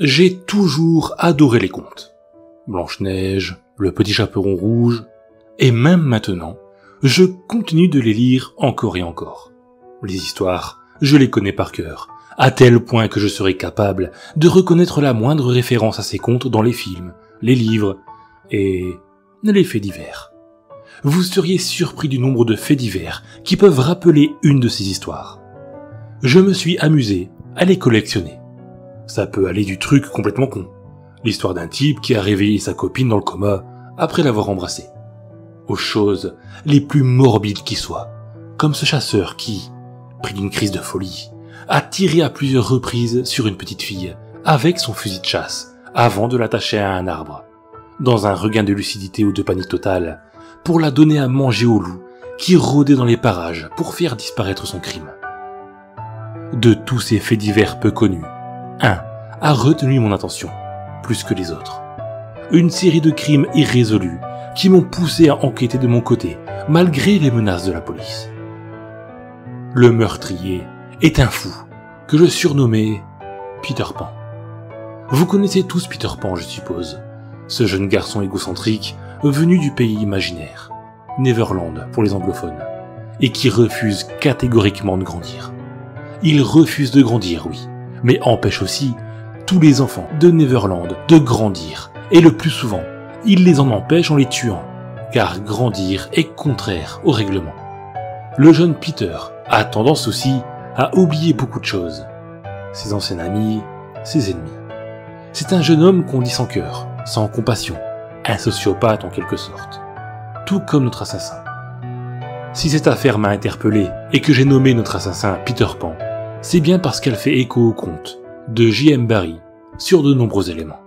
J'ai toujours adoré les contes. Blanche-Neige, le petit chaperon rouge, et même maintenant, je continue de les lire encore et encore. Les histoires, je les connais par cœur, à tel point que je serais capable de reconnaître la moindre référence à ces contes dans les films, les livres et les faits divers. Vous seriez surpris du nombre de faits divers qui peuvent rappeler une de ces histoires. Je me suis amusé à les collectionner. Ça peut aller du truc complètement con, l'histoire d'un type qui a réveillé sa copine dans le coma après l'avoir embrassée, aux choses les plus morbides qui soient, comme ce chasseur qui, pris d'une crise de folie, a tiré à plusieurs reprises sur une petite fille avec son fusil de chasse avant de l'attacher à un arbre, dans un regain de lucidité ou de panique totale, pour la donner à manger au loup qui rôdait dans les parages pour faire disparaître son crime. De tous ces faits divers peu connus, un a retenu mon attention, plus que les autres. Une série de crimes irrésolus qui m'ont poussé à enquêter de mon côté, malgré les menaces de la police. Le meurtrier est un fou, que je surnommais Peter Pan. Vous connaissez tous Peter Pan, je suppose, ce jeune garçon égocentrique venu du pays imaginaire, Neverland pour les anglophones, et qui refuse catégoriquement de grandir. Il refuse de grandir, oui, mais empêche aussi tous les enfants de Neverland de grandir, et le plus souvent, il les en empêche en les tuant, car grandir est contraire au règlement. Le jeune Peter a tendance aussi à oublier beaucoup de choses, ses anciens amis, ses ennemis. C'est un jeune homme qu'on dit sans cœur, sans compassion, un sociopathe en quelque sorte, tout comme notre assassin. Si cette affaire m'a interpellé et que j'ai nommé notre assassin Peter Pan, c'est bien parce qu'elle fait écho au conte de J.M. Barrie sur de nombreux éléments.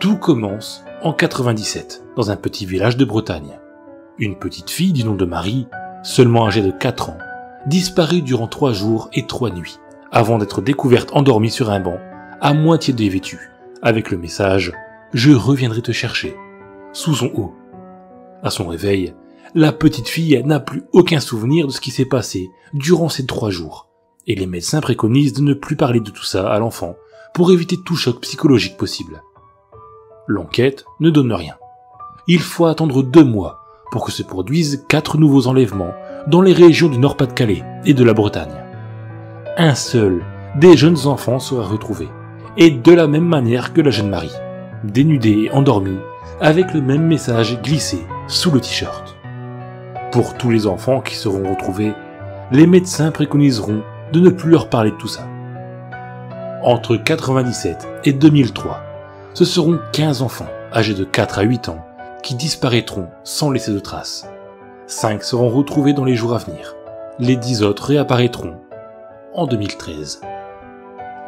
Tout commence en 97, dans un petit village de Bretagne. Une petite fille du nom de Marie, seulement âgée de 4 ans, disparut durant 3 jours et 3 nuits, avant d'être découverte endormie sur un banc, à moitié dévêtue, avec le message « Je reviendrai te chercher » sous son haut. À son réveil, la petite fille n'a plus aucun souvenir de ce qui s'est passé durant ces 3 jours, et les médecins préconisent de ne plus parler de tout ça à l'enfant pour éviter tout choc psychologique possible. L'enquête ne donne rien. Il faut attendre 2 mois pour que se produisent 4 nouveaux enlèvements dans les régions du Nord-Pas-de-Calais et de la Bretagne. Un seul des jeunes enfants sera retrouvé, et de la même manière que la jeune Marie, dénudée et endormie, avec le même message glissé sous le t-shirt. Pour tous les enfants qui seront retrouvés, les médecins préconiseront de ne plus leur parler de tout ça. Entre 97 et 2003, ce seront 15 enfants, âgés de 4 à 8 ans, qui disparaîtront sans laisser de traces. 5 seront retrouvés dans les jours à venir. Les 10 autres réapparaîtront en 2013.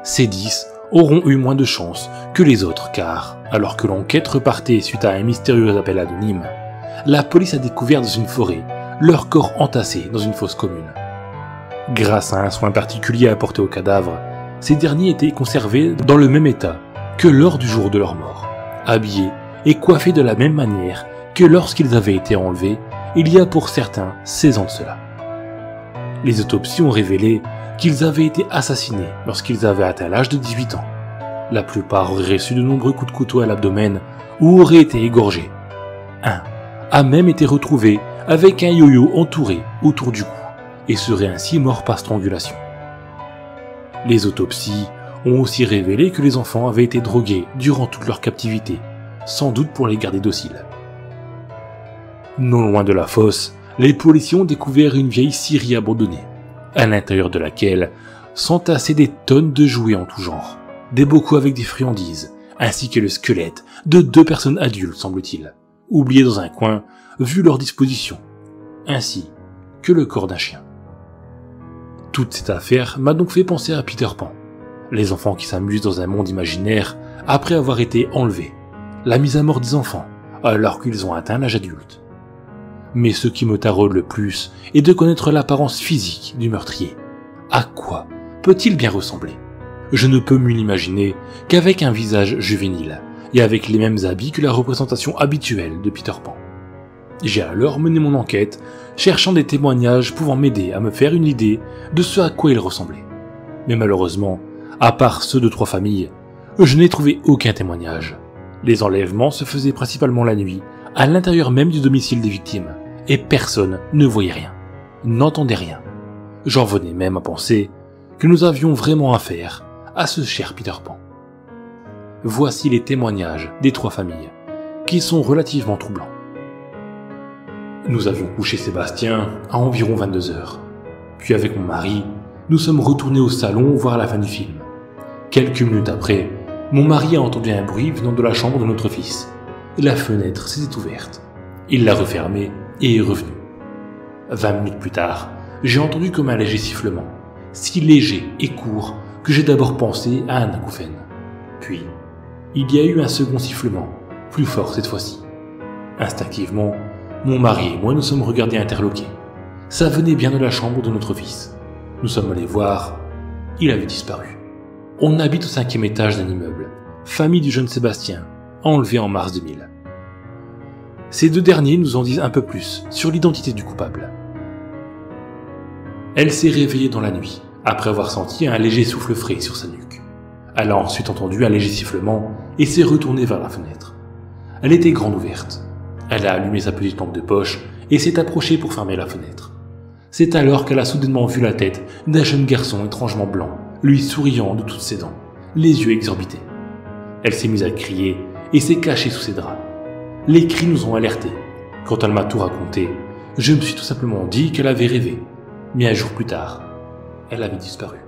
Ces 10 auront eu moins de chance que les autres car, alors que l'enquête repartait suite à un mystérieux appel anonyme, la police a découvert dans une forêt leurs corps entassés dans une fosse commune. Grâce à un soin particulier apporté aux cadavres, ces derniers étaient conservés dans le même état que lors du jour de leur mort, habillés et coiffés de la même manière que lorsqu'ils avaient été enlevés il y a pour certains 16 ans de cela. Les autopsies ont révélé qu'ils avaient été assassinés lorsqu'ils avaient atteint l'âge de 18 ans. La plupart auraient reçu de nombreux coups de couteau à l'abdomen ou auraient été égorgés. Un a même été retrouvé avec un yo-yo entouré autour du cou et serait ainsi mort par strangulation. Les autopsies ont aussi révélé que les enfants avaient été drogués durant toute leur captivité, sans doute pour les garder dociles. Non loin de la fosse, les policiers ont découvert une vieille scierie abandonnée, à l'intérieur de laquelle s'entassaient des tonnes de jouets en tout genre, des bocaux avec des friandises, ainsi que le squelette de 2 personnes adultes, semble-t-il, oubliées dans un coin vu leur disposition, ainsi que le corps d'un chien. Toute cette affaire m'a donc fait penser à Peter Pan, les enfants qui s'amusent dans un monde imaginaire après avoir été enlevés, la mise à mort des enfants alors qu'ils ont atteint l'âge adulte. Mais ce qui me taraude le plus est de connaître l'apparence physique du meurtrier. À quoi peut-il bien ressembler? Je ne peux m'y imaginer qu'avec un visage juvénile et avec les mêmes habits que la représentation habituelle de Peter Pan. J'ai alors mené mon enquête, cherchant des témoignages pouvant m'aider à me faire une idée de ce à quoi il ressemblait. Mais malheureusement, à part ceux de 3 familles, je n'ai trouvé aucun témoignage. Les enlèvements se faisaient principalement la nuit, à l'intérieur même du domicile des victimes, et personne ne voyait rien, n'entendait rien. J'en venais même à penser que nous avions vraiment affaire à ce cher Peter Pan. Voici les témoignages des 3 familles, qui sont relativement troublants. Nous avions couché Sébastien à environ 22 heures. Puis avec mon mari, nous sommes retournés au salon voir la fin du film. Quelques minutes après, mon mari a entendu un bruit venant de la chambre de notre fils. La fenêtre s'était ouverte. Il l'a refermée et est revenu. 20 minutes plus tard, j'ai entendu comme un léger sifflement, si léger et court que j'ai d'abord pensé à un acouphène. Puis, il y a eu un second sifflement, plus fort cette fois-ci. Instinctivement, mon mari et moi nous sommes regardés interloqués. Ça venait bien de la chambre de notre fils. Nous sommes allés voir, il avait disparu. On habite au 5e étage d'un immeuble, famille du jeune Sébastien, enlevé en mars 2000. Ces 2 derniers nous en disent un peu plus sur l'identité du coupable. Elle s'est réveillée dans la nuit, après avoir senti un léger souffle frais sur sa nuque. Elle a ensuite entendu un léger sifflement et s'est retournée vers la fenêtre. Elle était grande ouverte. Elle a allumé sa petite lampe de poche et s'est approchée pour fermer la fenêtre. C'est alors qu'elle a soudainement vu la tête d'un jeune garçon étrangement blanc, lui souriant de toutes ses dents, les yeux exorbités. Elle s'est mise à crier et s'est cachée sous ses draps. Les cris nous ont alertés. Quand elle m'a tout raconté, je me suis tout simplement dit qu'elle avait rêvé. Mais un jour plus tard, elle avait disparu.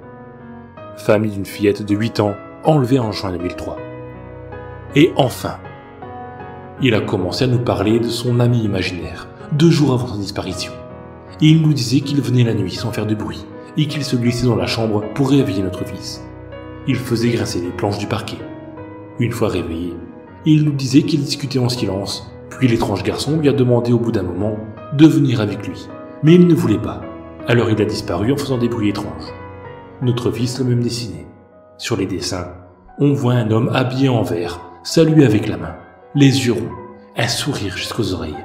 Famille d'une fillette de 8 ans, enlevée en juin 2003. Et enfin, il a commencé à nous parler de son ami imaginaire, 2 jours avant sa disparition. Et il nous disait qu'il venait la nuit sans faire de bruit, et qu'il se glissait dans la chambre pour réveiller notre fils. Il faisait grincer les planches du parquet. Une fois réveillé, il nous disait qu'il discutait en silence, puis l'étrange garçon lui a demandé au bout d'un moment de venir avec lui. Mais il ne voulait pas. Alors il a disparu en faisant des bruits étranges. Notre fils l'a même dessiné. Sur les dessins, on voit un homme habillé en vert, saluer avec la main, les yeux ronds, un sourire jusqu'aux oreilles.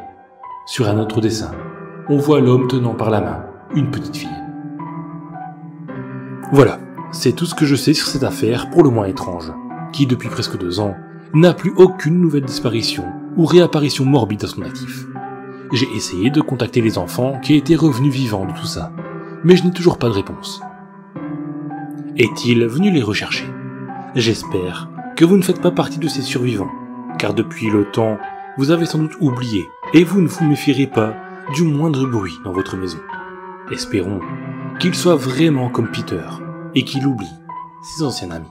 Sur un autre dessin, on voit l'homme tenant par la main une petite fille. Voilà, c'est tout ce que je sais sur cette affaire pour le moins étrange, qui depuis presque 2 ans n'a plus aucune nouvelle disparition ou réapparition morbide à son actif. J'ai essayé de contacter les enfants qui étaient revenus vivants de tout ça, mais je n'ai toujours pas de réponse. Est-il venu les rechercher? J'espère que vous ne faites pas partie de ces survivants, car depuis le temps, vous avez sans doute oublié, et vous ne vous méfierez pas du moindre bruit dans votre maison. Espérons qu'il soit vraiment comme Peter, et qu'il oublie ses anciens amis.